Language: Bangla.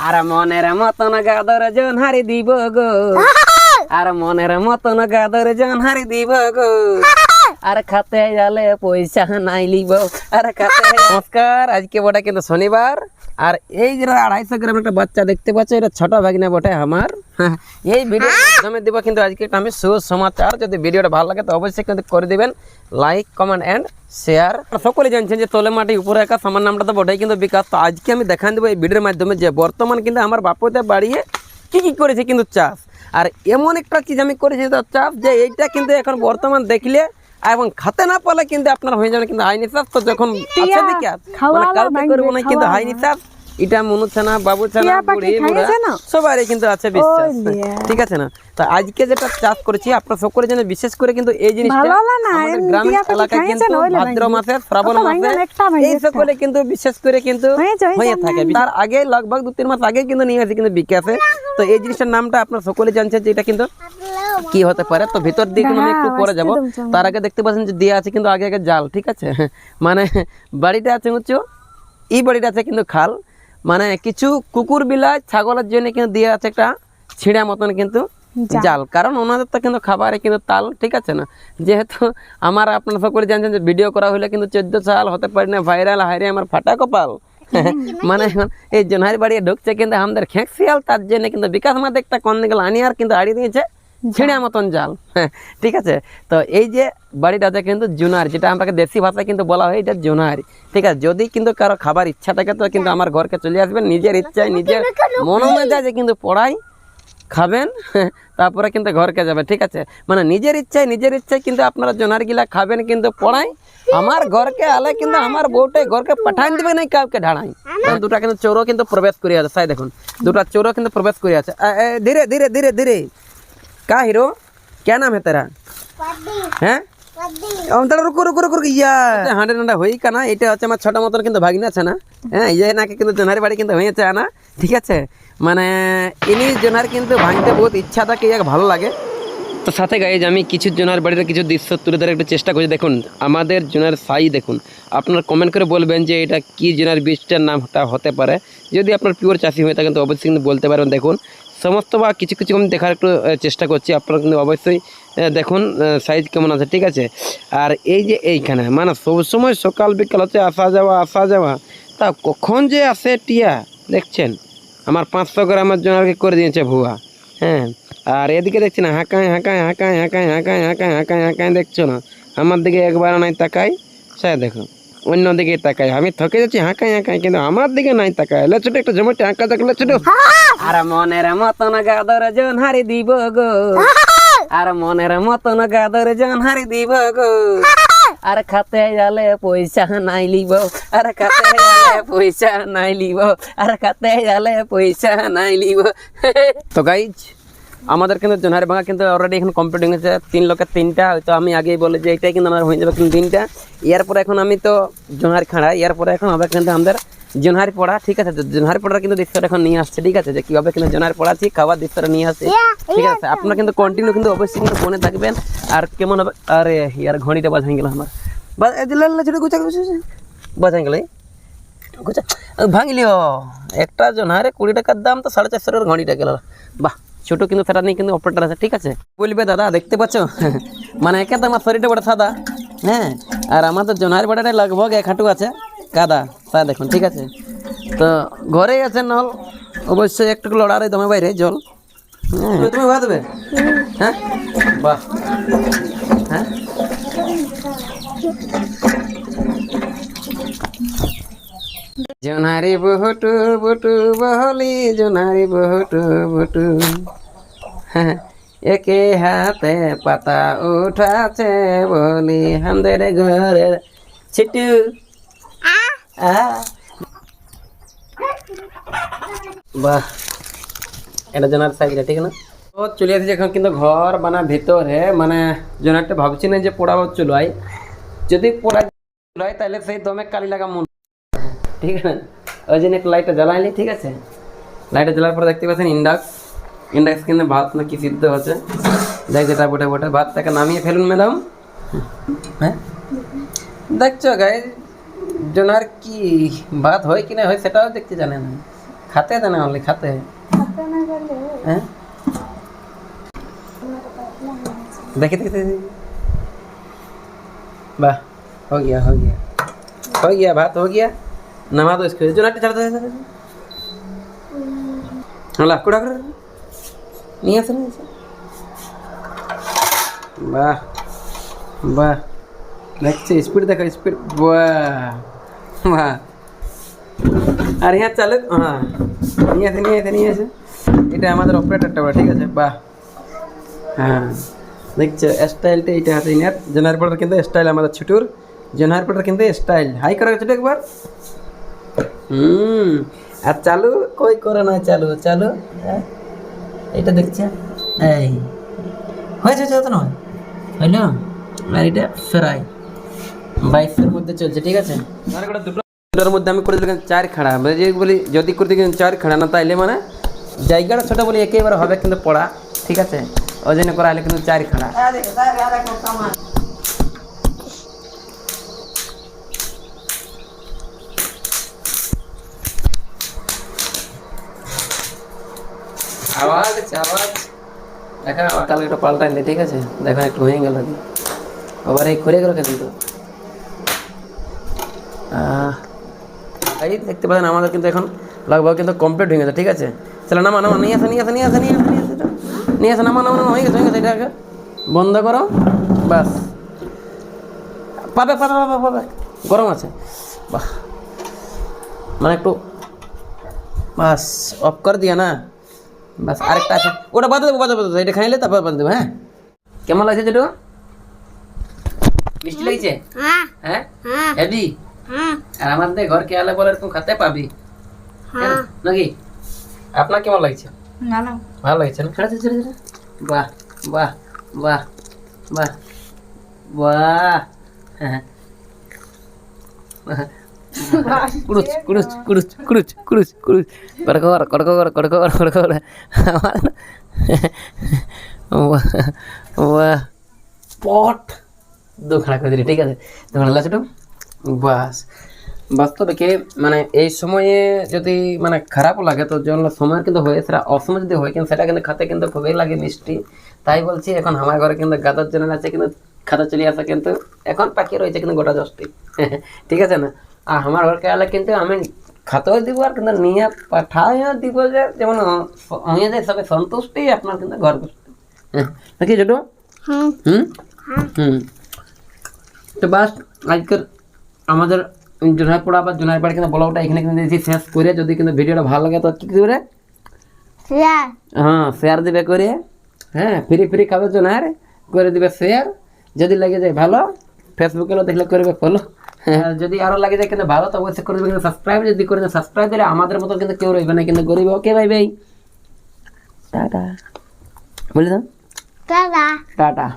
আর মনের মতন গাদর জনহারি দিব গো, আর মনের মতন গাদর জনহারি দিব গো, আর খাতে গেলে পয়সা নাই লিব, আর খাতে। নমস্কার, আজকে বটে কিন্তু শনিবার, আর এই যে 250 গ্রাম একটা বাচ্চা দেখতে পাচ্ছ, এটা ছোট ভাগিনা বটে আমার। এই ভিডিওর মাধ্যমে দিব কিন্তু আজকে একটা আমি সুসমাচার। যদি ভিডিওটা ভালো লাগে তো অবশ্যই কিন্তু করে দিবেন লাইক, কমেন্ট এন্ড শেয়ার। সকলে জানছেন যে তলে মাটি উপরে একা, আমার নামটা তো বটেই কিন্তু বিকাশ। তো আজকে আমি দেখান দেবো এই ভিডিওর মাধ্যমে যে বর্তমান কিন্তু আমার বাপুতে বাড়িয়ে কি করেছে কিন্তু চাষ, আর এমন একটা চিজ আমি করেছি তো চাষ, যে এইটা কিন্তু এখন বর্তমান দেখলে এবং খাতে না পারলে কিন্তু আপনার হয়ে যাবে কিন্তু হাইনি চাষ। তো যখন আছে বিকাশ মানে কাউকে করবো না কিন্তু হাইনি চাষ, এটা মনু ছানা, বাবু ছানা, বুড়ি বুড়া সবারই কিন্তু আছে বিশ্বাস, ঠিক আছে না? তো আজকে যেটা চাষ করেছি আপনারা সকলে জানেন, বিশেষ করে কিন্তু এই জিনিসটা আমাদের গ্রামীণ এলাকায় কিন্তু ভাদ্র মাসে, শ্রাবণ মাসে এই সকলে কিন্তু বিশেষ করে কিন্তু হয়ে থাকে। তার আগে লগভগ 2-3 মাস আগে কিন্তু নিয়ে আসে কিন্তু বিকাশে। তো এই জিনিসটার নামটা আপনারা সকলে জানছেন যে এটা কিন্তু কি হতে পারে। তো ভিতর দিয়ে আমি একটু পরে যাব, তার আগে দেখতে পাচ্ছেন যে দেওয়া আছে কিন্তু আগে আগে জাল, ঠিক আছে? মানে বাড়িটা আছে উঁচু, এই বাড়িটা আছে কিন্তু খাল, মানে কিছু কুকুর বিলাই ছাগলের জন্য কিন্তু দিয়ে আছে একটা ছিঁড়া মতন কিন্তু জাল, কারণ ওনাদের তো কিন্তু খাবারে কিন্তু তাল, ঠিক আছে না? যেহেতু আমার আপনারা সকলে জানছেন যে ভিডিও করা হলে কিন্তু 14 সাল হতে পারি না ভাইরাল, হাইরে আমার ফাটা কপাল। মানে এই জনহারি বাড়ি ঢুকছে কিন্তু আমাদের খেঁকশিয়াল, তার জন্য কিন্তু বিকাশ মাঝে একটা কোন দিকে আনি আর কিন্তু আড়ি দিয়েছে ছিঁড়া মতন জাল, ঠিক আছে? তো এই যে বাড়িটাতে কিন্তু জুনার, যেটা আমাকে দেশি ভাষায় কিন্তু বলা হয় এটা জুনারি, ঠিক আছে? যদি কিন্তু কারো খাবার ইচ্ছা থাকে তো কিন্তু আমার ঘরকে চলে আসবেন, নিজের ইচ্ছায় নিজের মনোমেজাজে কিন্তু পড়াই খাবেন, তারপরে কিন্তু ঘরকে যাবে, ঠিক আছে? মানে নিজের ইচ্ছায় কিন্তু আপনারা জোনার গিলা খাবেন কিন্তু পড়াই আমার ঘরকে আলে কিন্তু আমার বউটাই ঘরকে পাঠাই দিবে না কাউকে ঢাড়াই। দুটা কিন্তু চোরও কিন্তু প্রবেশ করে আছে, সাই দেখুন দুটা চোরও কিন্তু প্রবেশ করে আছে। ধীরে ধীরে ধীরে ধীরে। का हीरो, क्या नाम है तेरा? হ্যাঁ রুকো রুকো রুকো ইয়া হাঁটে নান্ডা হই কানা, এটা হচ্ছে আমার ছোট মতন কিন্তু ভাগিনা আছে না, হ্যাঁ ইয়ে নাকি কিন্তু জোনারি বাড়ি কিন্তু হয়েছে না, ঠিক আছে? মানে ইনি জোনার কিন্তু ভাঙতে বহুত ইচ্ছা থাকে, ইয়াকে ভালো লাগে। তো সাথে গাইজ আমি কিছু জোনার বাড়ির কিছু দৃশ্য তুলে ধরার একটু চেষ্টা করছি। দেখুন আমাদের জোনার সাই দেখুন, আপনারা কমেন্ট করে বলবেন যে এটা কি জোনার বীজটার নামটা হতে পারে। যদি আপনার পিওর চাষি হয়ে থাকেন তো অবশ্যই কিন্তু বলতে পারবেন। দেখুন সমস্ত বা কিছু কিছু আমি দেখার একটু চেষ্টা করছি, আপনারা কিন্তু অবশ্যই দেখুন সাইজ কেমন আছে, ঠিক আছে? আর এই যে এইখানে মানে সবসময় সকাল বিকাল হচ্ছে আসা যাওয়া, তা কখন যে আসে টিয়া দেখছেন, আমার 500 গ্রামের জোনারকে করে দিয়েছে ভুয়া, হ্যাঁ। আর এদিকে দেখছি না হাঁকায় দেখছো না, আমার দিকে একবার নাই তাকাই, সে দেখো অন্যদিকে তাকাই, আমি থকে যাচ্ছি হাঁকায় কিন্তু আমার দিকে নাই তাকায়। ছোট একটা জমিতে আঁকা দেখলে ছোট, আর মনের মতন গাদর জনহারি দিব গো, আর মনের মতন গাদর জনহারি দিব গো, আর খাতে গেলে পয়সা নাই লিব, আর খাতে গেলে পয়সা নাই লিব, আর খাতে গেলে পয়সা নাই লিব। তো গাইজ আমাদের কিন্তু জোনারি ভাঙা কিন্তু অলরেডি এখন কমপ্লিট হয়ে গেছে, 3 লোকের 3টা, হয়তো আমি আগেই বলে যে এটাই কিন্তু আমার হয়ে যাবে কিন্তু 3টা। এরপরে এখন আমি তো জোনারি খাড়া, এরপরে এখন হবে কিন্তু আমাদের জোনারি পড়া, ঠিক আছে? জোনারি পড়ার কিন্তু দৃশ্যটা এখন নিয়ে আসছে, ঠিক আছে? যে কীভাবে কিন্তু জোনারি পড়াচ্ছি, খাওয়ার দৃশ্যটা নিয়ে আসছে, ঠিক আছে? আপনারা কিন্তু কন্টিনিউ কিন্তু অবশ্যই কিন্তু মনে থাকবেন। আর কেমন হবে, আরে ইয়ার ঘড়িটা বাজাই গেল আমার, ছোটো গুছা বাজাই গেল গুছা ভাঙলিও একটা জোনারে 20 টাকার দাম, তো 450 টাকার ঘড়িটা গেল। বাহ, ছোটো কিন্তু সেটা নিয়ে কিন্তু অপারেটার আছে, ঠিক আছে? বলবে দাদা দেখতে পাচ্ছ মানে একে তো আমার শরীরটা বড় সাদা, হ্যাঁ, আর আমাদের জোনারি বাটাটা লগভগ 1 হাঁটু আছে কাদা, তা দেখুন, ঠিক আছে? তো ঘরেই আছে নল, অবশ্যই একটু লড়ারে দমে বাইরে জল, হ্যাঁ। তুমি ভাত দেবে, হ্যাঁ? বাহ, হ্যাঁ জোনারি বহুটু বুটু বহলি, জোনারি বহুটু বুটু, হ্যাঁ একে হাতে পাতা উঠাছে বলি আমাদের ঘরের ছিটু। বাহ, এটা জোনার সাইজটা, ঠিক না? তো চলে আসছে এখন কিন্তু ঘর বানা ভিতরে, মানে জোনারটা ভাবছি না যে পোড়াবো চুলাই, যদি পোড়া চুলাই তাহলে সেই দমে কালি লাগা মন, ঠিক আছে? ওই জন্য একটা লাইটটা জ্বালাইনি, ঠিক আছে? লাইটটা জ্বালার পরে দেখতে পাচ্ছেন ইন্ডাক্স কিন্তু ভাত না কি সিদ্ধ হচ্ছে, দেখ যেটা বটে ভাতটাকে নামিয়ে ফেলুন ম্যাডাম, হ্যাঁ। দেখছো গাইজ জোনার কি ভাত হয় কি না হয় সেটাও দেখতে জানে না, खाते थे ना ओनली खाते हैं हैं? देखिए देखिए देखिए। वाह हो गया भात हो गया नमा दो इसको जो नाटी चढ़ते हैं होला कुड़ा कर नहीं ऐसे वाह वाह দেখছে স্পিড দেখো স্পিড বাহ বাহ আর यहाँ চালু হ্যাঁ নিয়ে আসে এটা আমাদের অপারেটরটা ঠিক আছে বাহ হ্যাঁ দেখছো স্টাইলটা এটা আছে ইনার জেনারেটর কিন্তু স্টাইল আমাদের ছুটুর জেনারেটর কিন্তু স্টাইল হাই করা ছোট একবার আর চালু কই করে না চালু এটা দেখছে এই হয়েছে তো নয় হইলো আর এটা ফ্রাই 22 এর মধ্যে চলছে ঠিক আছে আর একটা দুটোর মধ্যে আমি করে দিলাম 4 খাড়া যে বলি যদি করতে গেলে 4 খাড়া না তাইলে মানে জায়গাটা ছোট বলি একেবারে হবে কিন্তু পড়া ঠিক আছে ওই জন্য করা হলে কিন্তু 4 খাড়া আওয়াজ দেখা কালকে একটা পাল্টাইলে ঠিক আছে দেখো একটু হয়ে গেল আবার এই করে গেল কিন্তু এই দেখতে পাচ্ছেন আমাদের কিন্তু এখন लगभग কিন্তু কমপ্লিট হয়ে গেছে ঠিক আছে চলো নামা নিয়ে আসে নামা হয়ে গেছে এটাকে বন্ধ করো বাস পাবে গরম আছে বাহ মানে একটু বাস অফ করে দিয়া না বাস আরেকটা আছে ওটা বাদ দেবো এটা খাইলে তারপর বাদ দেবো হ্যাঁ কেমন লাগছে যেটু মিষ্টি লাগছে হ্যাঁ হেভি আর আমাদের ঘর কে আলে বলে এরকম খেতে পাবি নাকি আপনার কেমন লাগছে ভালো লাগছে না ছেড়ে বাহ বাহ বাহ বাহ বাহ হ্যাঁ কুড়ুচ কড়কর পট দু খাড়া করে দিলি ঠিক আছে তখন ছোট বাস বাস্তবে কে মানে এই সময়ে যদি মানে খারাপও লাগে তো জন্য সময় কিন্তু হয়ে সেটা অসময় যদি হয় কিন্তু সেটা কিন্তু খেতে কিন্তু খুবই লাগে মিষ্টি তাই বলছি এখন আমার ঘরে কিন্তু গাদার জন্য আছে কিন্তু খাতা চলে আসে কিন্তু এখন পাখি রয়েছে কিন্তু গোটা 10টি ঠিক আছে না আর আমার ঘরকে আলে কিন্তু আমি খাতেও দিব আর কিন্তু নিয়ে পাঠাও দিব যে যেমন হয়ে যায় সবাই সন্তুষ্টি আপনার কিন্তু ঘর বসতে নাকি ছোট তো বাস আজকের আমাদের জোনাইপাড়া বা জোনাইপাড়া কিন্তু ব্লগটা এখানে কিন্তু শেষ করে যদি কিন্তু ভিডিওটা ভালো লাগে তো কি করে হ্যাঁ শেয়ার দিবে করে হ্যাঁ ফ্রি খাবে জোনার করে দিবে শেয়ার যদি লাগে যায় ভালো ফেসবুকে দেখলে করবে ফলো যদি আরো লাগে যায় কিন্তু ভালো তো অবশ্যই করে দেবে সাবস্ক্রাইব যদি করে সাবস্ক্রাইব দিলে আমাদের মতো কিন্তু কেউ রইবে না কিন্তু গরিব ওকে ভাই টাটা বলে দাও টাটা